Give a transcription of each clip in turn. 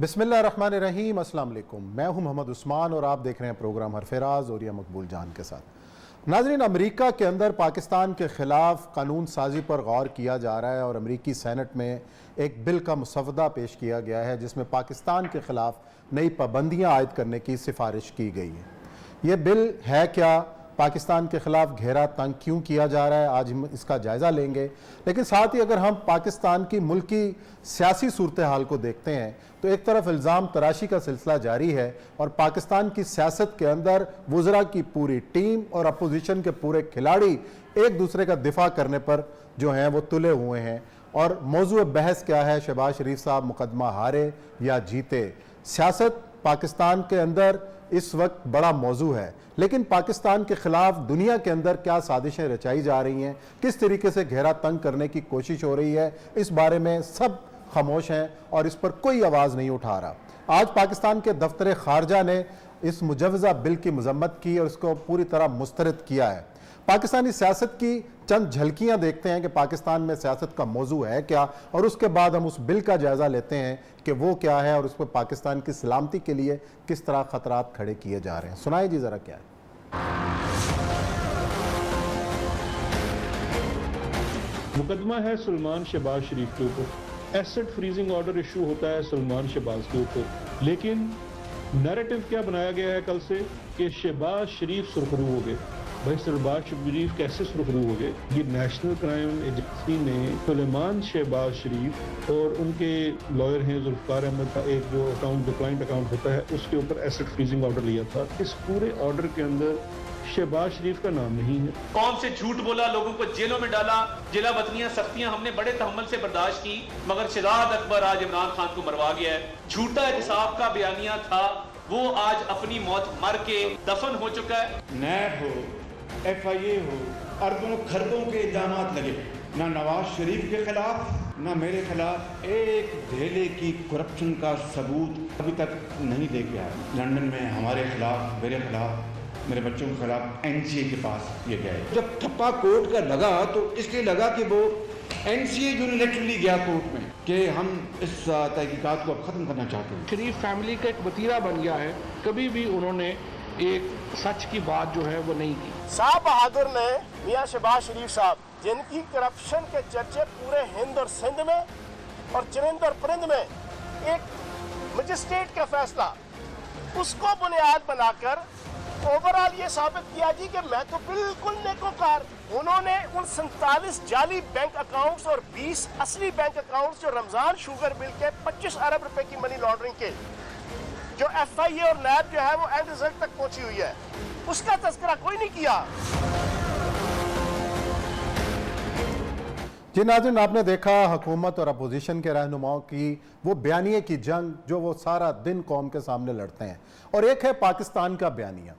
बिस्मिल्लाहिर्रहमानिर्रहीम, अस्सलाम वालेकुम। मैं हूं मोहम्मद उस्मान और आप देख रहे हैं प्रोग्राम हरफराज और या मकबूल जान के साथ। नाज़रीन, अमेरिका के अंदर पाकिस्तान के ख़िलाफ़ कानून साजी पर गौर किया जा रहा है और अमेरिकी सेनेट में एक बिल का मसवदा पेश किया गया है जिसमें पाकिस्तान के ख़िलाफ़ नई पाबंदियाँ आयद करने की सिफारिश की गई है। ये बिल है क्या, पाकिस्तान के ख़िलाफ़ घेरा तंग क्यों किया जा रहा है, आज हम इसका जायज़ा लेंगे। लेकिन साथ ही अगर हम पाकिस्तान की मुल्की सियासी सूरत हाल को देखते हैं तो एक तरफ इल्ज़ाम तराशी का सिलसिला जारी है और पाकिस्तान की सियासत के अंदर वज़रा की पूरी टीम और अपोजिशन के पूरे खिलाड़ी एक दूसरे का दिफा करने पर जो हैं वो तुले हुए हैं। और मौजू बहस क्या है, शहबाज शरीफ साहब मुकदमा हारे या जीते। सियासत पाकिस्तान के अंदर इस वक्त बड़ा मौजू है, लेकिन पाकिस्तान के ख़िलाफ़ दुनिया के अंदर क्या साजिशें रचाई जा रही हैं, किस तरीके से घेरा तंग करने की कोशिश हो रही है, इस बारे में सब खामोश हैं और इस पर कोई आवाज़ नहीं उठा रहा। आज पाकिस्तान के दफ्तर खारजा ने इस मुजवज़ा बिल की मजम्मत की और इसको पूरी तरह मुस्तरद किया है। पाकिस्तानी सियासत की चंद झलकियां देखते हैं कि पाकिस्तान में सियासत का मौजू है क्या, और उसके बाद हम उस बिल का जायज़ा लेते हैं कि वो क्या है और उस पर पाकिस्तान की सलामती के लिए किस तरह ख़तरात खड़े किए जा रहे हैं। सुनाए जी ज़रा क्या है। मुकदमा है सलमान शहबाज शरीफ के ऊपर। एसेट फ्रीजिंग ऑर्डर इशू होता है सलमान शहबाज के ऊपर, लेकिन नैरेटिव क्या बनाया गया है कल से कि शहबाज शरीफ सुरखरू हो गए। भाई शहबाज शरीफ कैसे सुरखरू हो गए? ये नेशनल क्राइम एजेंसी ने सलमान शहबाज शरीफ और उनके लॉयर हैं जुल्फकार अहमद का एक जो अकाउंट, जो क्लाइंट अकाउंट होता है, उसके ऊपर एसेट फ्रीजिंग ऑर्डर लिया था। इस पूरे ऑर्डर के अंदर शहबाज शरीफ का नाम नहीं है। कौन से झूठ बोला, लोगों को जेलों में डाला, जिला वतनियां सख्तियां हमने बड़े तहम्मुल से बर्दाश्त की, मगर शहजाद अकबर आज इमरान खान को मरवा गया है। झूठा एहतिसाब का बयानिया था, वो आज अपनी मौत मर के दफन हो चुका है। नैब हो, FIA हो, अरबों खरबों के इल्जाम लगे, ना नवाज शरीफ के खिलाफ ना मेरे खिलाफ एक धेले की करप्शन का सबूत अभी तक नहीं लेके आया। लंदन में हमारे खिलाफ, मेरे खिलाफ, मेरे बच्चों के खिलाफ NCA के पास ये गए। जब ठप्पा कोर्ट का लगा तो इसलिए लगा कि वो NCA यूनिलैटरली गया कोर्ट में कि हम इस तहकीकात को अब ख़त्म करना चाहते हैं। शरीफ फैमिली का एक वतीरा बन गया है, कभी भी उन्होंने एक सच की बात जो है वो नहीं की। शाह बहादुर ने मियां शहबाज शरीफ साहब, जिनकी करप्शन के चर्चे पूरे हिंद और सिंध में और चरिंद और परिंद में, एक मजिस्ट्रेट का फैसला, उसको बुनियाद बनाकर ओवरऑल ये साबित किया जी कि मैं तो बिल्कुल नेकोकार। उन्होंने उन 47 जाली बैंक अकाउंट्स और 20 असली बैंक अकाउंट्स जो रमजान शुगर बिल के 25 अरब रुपए की मनी लॉन्ड्रिंग के, जो FIA और नैब जो है वो एंड रिजल्ट तक पहुंची हुई है, उसका तज़किरा कोई नहीं किया। जी नाज़रीन, आपने देखा हुकूमत और अपोजिशन के रहनुमाओं की वो बयानिए की जंग जो वो सारा दिन कौम के सामने लड़ते हैं, और एक है पाकिस्तान का बयानिया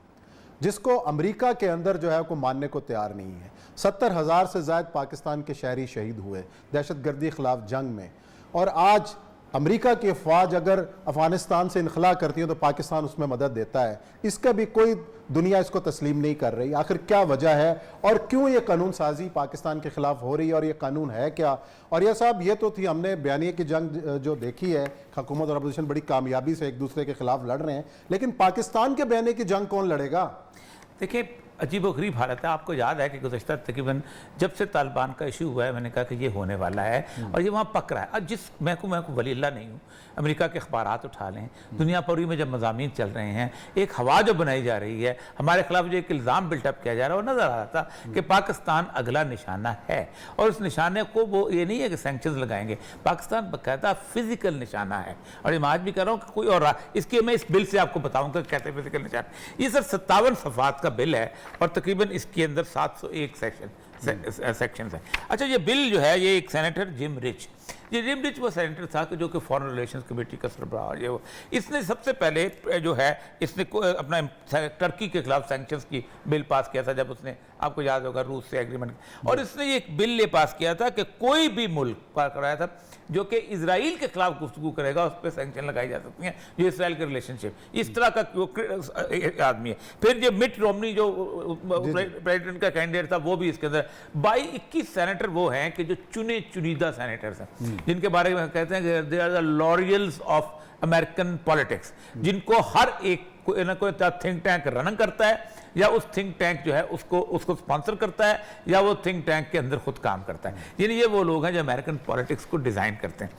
जिसको अमेरिका के अंदर जो है को मानने को तैयार नहीं है। 70,000 से ज़ायद पाकिस्तान के शहरी शहीद हुए दहशतगर्दी के खिलाफ जंग में, और आज अमेरिका की अफवाज अगर अफगानिस्तान से इनखला करती है तो पाकिस्तान उसमें मदद देता है। इसका भी कोई दुनिया इसको तस्लीम नहीं कर रही। आखिर क्या वजह है और क्यों ये कानून साजी पाकिस्तान के खिलाफ हो रही है, और ये कानून है क्या? और यह साहब, ये तो थी हमने बयानिए की जंग जो देखी है, हुकूमत और अपोजिशन बड़ी कामयाबी से एक दूसरे के खिलाफ लड़ रहे हैं, लेकिन पाकिस्तान के बयानिए की जंग कौन लड़ेगा? देखिए, अजीब व गरीब हालत है। आपको याद है कि गुज़श्ता तकरीबन जब से तालिबान का इशू हुआ है, मैंने कहा कि ये होने वाला है और ये वहाँ पक रहा है। अब जिस मैं को वली अल्लाह नहीं हूँ, अमेरिका के अखबारात उठा लें, दुनिया पूरी में जब मज़ामीन चल रहे हैं, एक हवा जो बनाई जा रही है हमारे खिलाफ, जो एक इल्ज़ाम बिल्टअप किया जा रहा है, वो नज़र आ रहा था कि पाकिस्तान अगला निशाना है। और उस निशाने को वो ये नहीं है कि सैंक्शंस लगाएंगे, पाकिस्तान बाकायदा फिजिकल निशाना है। और मैं आज भी कह रहा हूँ कि कोई और इसके मैं इस बिल से आपको बताऊँगा कैसे फिजिकल निशाना। ये सर 57 सफ़ात का बिल है और तकरीबन इसके अंदर 701 सेक्शन है। अच्छा, ये बिल जो है, ये एक सेनेटर जिम रिच, ये जिम रिच वो सेनेटर था कि जो कि फॉरेन रिलेशंस कमेटी का सरबराह, ये वो इसने सबसे पहले जो है इसने अपना टर्की के खिलाफ सैंक्शंस की बिल पास किया था, जब उसने, आपको याद होगा, रूस से एग्रीमेंट, और इसने ये एक बिल ये पास किया था कि कोई भी मुल्क पार कराया था जो कि इजराइल के खिलाफ गुफ्तगू करेगा उस पर सैंक्शन लगाई जा सकती हैं, जो इसराइल के रिलेशनशिप, इस तरह का आदमी है। फिर जो मिट रोमनी जो प्रेसिडेंट का कैंडिडेट था, वो भी इसके अंदर बाई 21 सेनेटर वो हैं कि जो चुनीदा सेनेटर्स हैं, जिनके बारे में कहते हैं कि they are the laurels of American politics, जिनको हर एक कोई ना कोई थिंक टैंक रन करता है, या उस थिंक टैंक जो है उसको स्पॉन्सर करता है, या वो थिंक टैंक के अंदर खुद काम करता है। यानी ये वो लोग हैं जो अमेरिकन पॉलिटिक्स को डिजाइन करते हैं।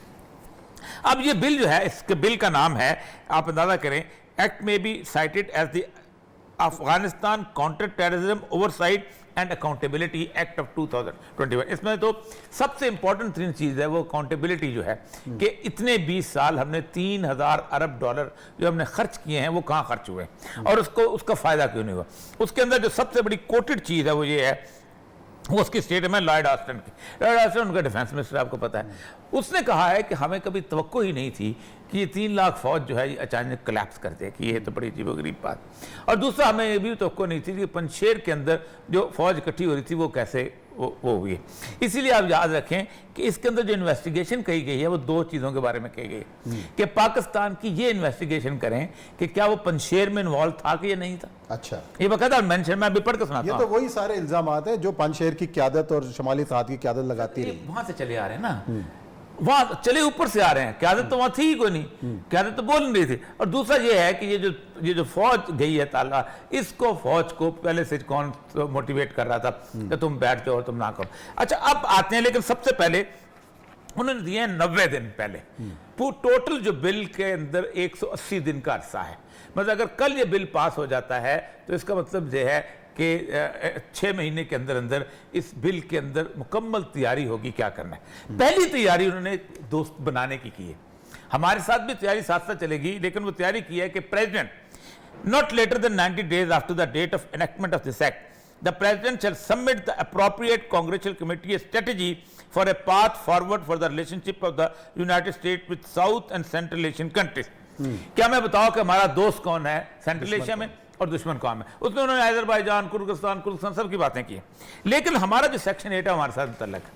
अब ये बिल जो है, इसके बिल का नाम है, आप अंदाजा करें, एक्ट में be cited as the Afghanistan counter terrorism oversight and accountability act of 2021। इसमें तो सबसे इंपॉर्टेंट तीन चीज है वो अकाउंटेबिलिटी जो है, कि इतने 20 साल हमने 3000 अरब डॉलर जो हमने खर्च किए हैं वो कहाँ खर्च हुए और उसका फायदा क्यों नहीं हुआ। उसके अंदर जो सबसे बड़ी कोटेड चीज है वो ये है, वो उसकी स्टेटमेंट है लॉयड ऑस्टिन की। लॉयड ऑस्टिन उनका डिफेंस मिनिस्टर, आपको पता है, उसने कहा है कि हमें कभी तवक्को ही नहीं थी कि ये 3 लाख फौज जो है अचानक कोलैप्स कर दे, कि ये तो बड़ी अजीबोगरीब बात। और दूसरा, हमें ये भी तवक्को नहीं थी कि पंजशेर के अंदर जो फौज इकट्ठी हो रही थी वो कैसे वो हुई है। इसीलिए आप याद रखें कि इसके अंदर जो इन्वेस्टिगेशन कही गई है वो 2 चीज़ों के बारे में कही गई है कि पाकिस्तान की ये इन्वेस्टिगेशन करें कि क्या वो पंजशेर में इन्वॉल्व था कि ये नहीं था। अच्छा, ये बकायदा मेंशन मैं अभी पढ़ के सुनाता हूं। ये तो वही सारे इल्जाम हैं जो पंजशेर की क़यादत और शमाली सरहद की क़यादत लगाती रही, वहां से चले आ रहे हैं ना, वहां चले ऊपर से आ रहे हैं, क़यादत तो वहां थी ही कोई नहीं, क़यादत तो बोल नहीं रही थी। और दूसरा ये है कि ये जो फौज गई है ताला, इसको फौज को पहले से कौन मोटिवेट कर रहा था कि तुम बैठ जाओ, तुम ना करो। अच्छा, अब आते हैं, लेकिन सबसे पहले उन्होंने दिए हैं 90 दिन पहले। टोटल जो बिल के अंदर 180 दिन का अरसा है, मतलब अगर कल ये बिल पास हो जाता है तो इसका मतलब ये है कि 6 महीने के अंदर अंदर इस बिल के अंदर मुकम्मल तैयारी होगी क्या करना है। पहली तैयारी उन्होंने दोस्त बनाने की है, हमारे साथ भी तैयारी साथ साथ चलेगी, लेकिन वो तैयारी की है कि president not later than 90 days after the date of enactment of this act the president shall submit the appropriate congressional committee a strategy for a path forward for the relationship of the United States with South and Central Asian countries। क्या मैं बताऊं कि हमारा दोस्त कौन है central Asia में और दुश्मन कौन है। उसमें उन्होंने अजरबैजान, कुर्गिस्तान सब की बातें की, लेकिन हमारा जो सेक्शन 8 है हमारे साथ मुतल्लक है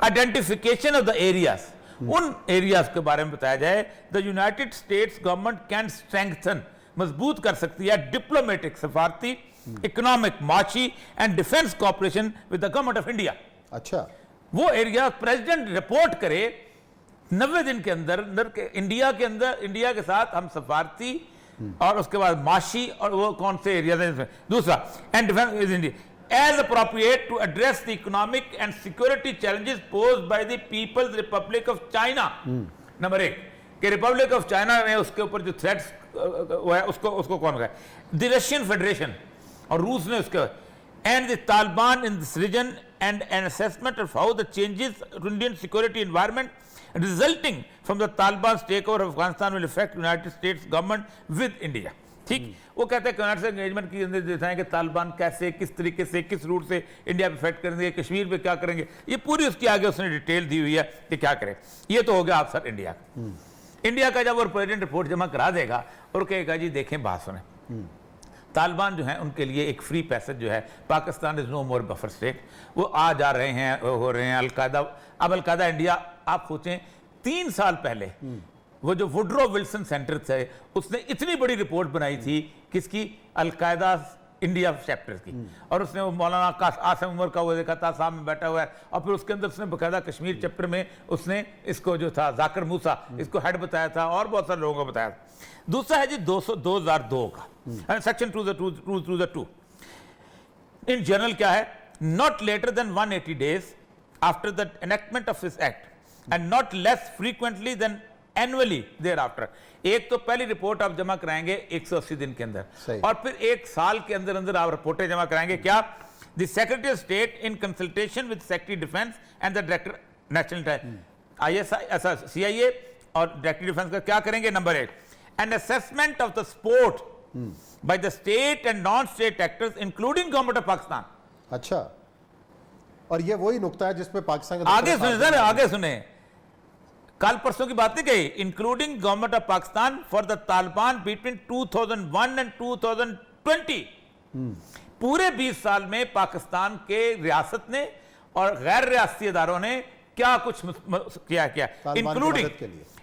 आइडेंटिफिकेशन ऑफ द एरियाज, उन एरियाज के बारे में बताया जाए। The United States government can strengthen, मजबूत कर सकती है डिप्लोमेटिक, सफारती, इकोनॉमिक, माशी and defence cooperation with the government of India. अच्छा, वो एरिया प्रेसिडेंट रिपोर्ट करे 90 दिन के अंदर इंडिया के अंदर, इंडिया के साथ हम सफारती और उसके बाद माशी और वो कौन से एरिया है। दूसरा, and defence with India as appropriate to address the economic and security challenges posed by the People's Republic of China. Number 1 कि रिपब्लिक ऑफ चाइना ने उसके ऊपर जो थ्रेट्स है उसको कौन कहा, द रशियन फेडरेशन और रूस ने उसके, and the Taliban in this region and an assessment of how the changes to Indian security environment resulting from the Taliban take over Afghanistan will affect United States government with India. ठीक, वो कहते हैं United engagement की अंदर देता है कि तालिबान कैसे, किस तरीके से, किस रूट से इंडिया पे इफेक्ट करेंगे, कश्मीर पे क्या करेंगे, ये पूरी उसकी आगे उसने डिटेल दी हुई है कि क्या करें। ये तो हो गया आप सर इंडिया का। इंडिया का जब वो प्रेसिडेंट रिपोर्ट जमा करा देगा और कहेगा जी देखें बात सुने, तालिबान जो है उनके लिए एक फ्री पैसेज जो है, Pakistan is no more buffer state, वो आ जा रहे हैं, हो रहे हैं। अलकायदा, अब अलकायदा इंडिया, आप सोचें 3 साल पहले वो जो वुड्रो विल्सन सेंटर थे उसने इतनी बड़ी रिपोर्ट बनाई थी, किसकी, अलकायदा इंडिया चैप्टर की, और उसने वो मौलाना आसिम उमर का वो देखा था सामने बैठा हुआ है, और फिर उसके अंदर उसने बकायदा कश्मीर चैप्टर में उसने इसको जो था जाकिर मूसा इसको हेड बताया था और बहुत सारे लोगों को बताया था। दूसरा है जी 2002 का सेक्शन 2 इन जनरल क्या है, not later than 180 days after the enactment of this act and not less frequently than annually thereafter. एक तो पहली रिपोर्ट आप जमा कराएंगे 180 दिन के अंदर, और फिर 1 साल के अंदर अंदर आप रिपोर्टें जमा कराएंगे। क्या, the secretary of state in consultation with secretary defence and the director national ISI CIA और डायरेक्टर डिफेंस का क्या करेंगे। Number 1, N assessment of the support by the state and non state actors including government of Pakistan. अच्छा, और ये वही नुकता है जिसमें पाकिस्तान का आगे सुने सर, आगे सुने, कल परसों की बात नहीं कही, including government of Pakistan for the Taliban between 2001 and 2020। पूरे 20 साल में पाकिस्तान के रियासत ने और गैर रियासती इदारों ने क्या कुछ किया,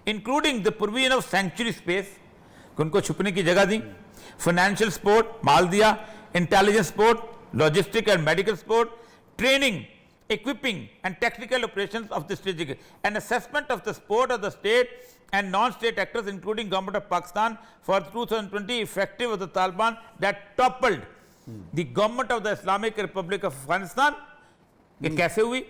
including the provision of sanctuary space, उनको छुपने की जगह दी, फाइनेंशियल सपोर्ट, माल दिया, intelligence support, logistic and medical support, training, equipping and technical operations of the strategic, an assessment of the support of the state and non-state actors including government of Pakistan for 2020 effective of the Taliban that toppled the government of the Islamic Republic of Afghanistan. ये कैसे हुई?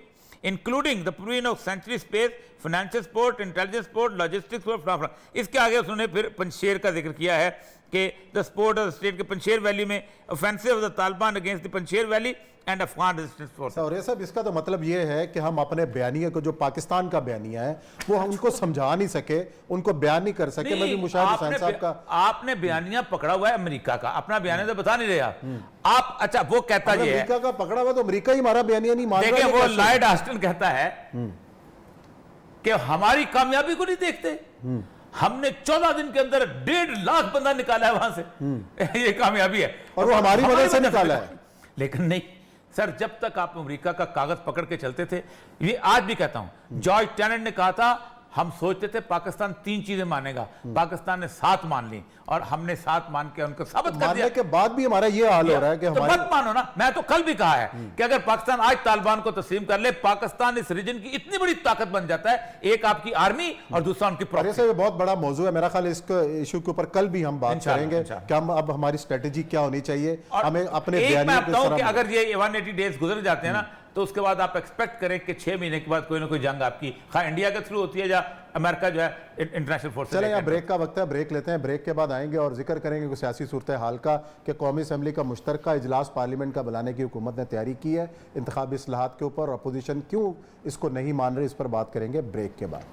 Including the provision of sanctuary space, financial support, intelligence support, logistics support. इसके आगे उन्होंने फिर पंजशेर का जिक्र किया है कि the support of the state के पंजशेर वैली में offensive of the Taliban against the Panjshir valley and Afghan resistance force. और ये सब इसका तो मतलब ये है कि हम अपने बयानिया को, जो पाकिस्तान का बयानिया है, वो हम उनको समझा नहीं सके, उनको बयान नहीं कर सके। मैं भी मुशाहिद हुसैन साहब का, आपने बयानिया पकड़ा हुआ है अमेरिका का, अपना बयानिया तो बता नहीं रहे आप। अच्छा, वो कहता ये है अमेरिका का पकड़ा हुआ, तो अमेरिका ही हमारा बयानिया नहीं मान रहा। देखिए, वो लॉयड ऑस्टिन कहता है कि हमारी कामयाबी को नहीं देखते, हमने 14 दिन के अंदर 1.5 लाख बंदा निकाला है वहां से, ये कामयाबी है, और वो हमारी मदद से निकाला है। लेकिन नहीं सर, जब तक आप अमेरिका का कागज पकड़ के चलते थे, ये आज भी कहता हूं, जॉर्ज टेनेंट ने कहा था हम सोचते थे पाकिस्तान 3 चीजें मानेगा, पाकिस्तान ने 7 मान ली और हमने 7 मान के उनको साबित कर दिया। के बाद भी हमारा ये हाल हो रहा है कि तो मत मानो ना। मैं तो कल भी कहा है कि अगर पाकिस्तान आज तालिबान को तस्लीम कर ले, पाकिस्तान इस रीजन की इतनी बड़ी ताकत बन जाता है, एक आपकी आर्मी और दूसरा उनकी प्रॉक्सी। ये बहुत बड़ा मौजू है, मेरा ख्याल इस इशू के ऊपर कल भी हम बात करेंगे कि हम अब हमारी स्ट्रेटेजी क्या होनी चाहिए, हमें अपने अगर ये 180 डेज गुजर जाते हैं ना, तो उसके बाद आप एक्सपेक्ट करें कि 6 महीने के बाद कोई ना कोई जंग आपकी खा इंडिया के थ्रू होती है या अमेरिका जो है इंटरनेशनल फोर्स। चले, यहाँ ब्रेक का वक्त है, ब्रेक लेते हैं, ब्रेक के बाद आएंगे और जिक्र करेंगे कि सियासी सूरत हाल का, कि कौमी असम्बली का मुश्तरका इजलास पार्लियामेंट का बुलाने की हुकूमत ने तैयारी की है इंतखाबी इस्लाहात के ऊपर, अपोजिशन क्यों इसको नहीं मान रही, इस पर बात करेंगे ब्रेक के बाद।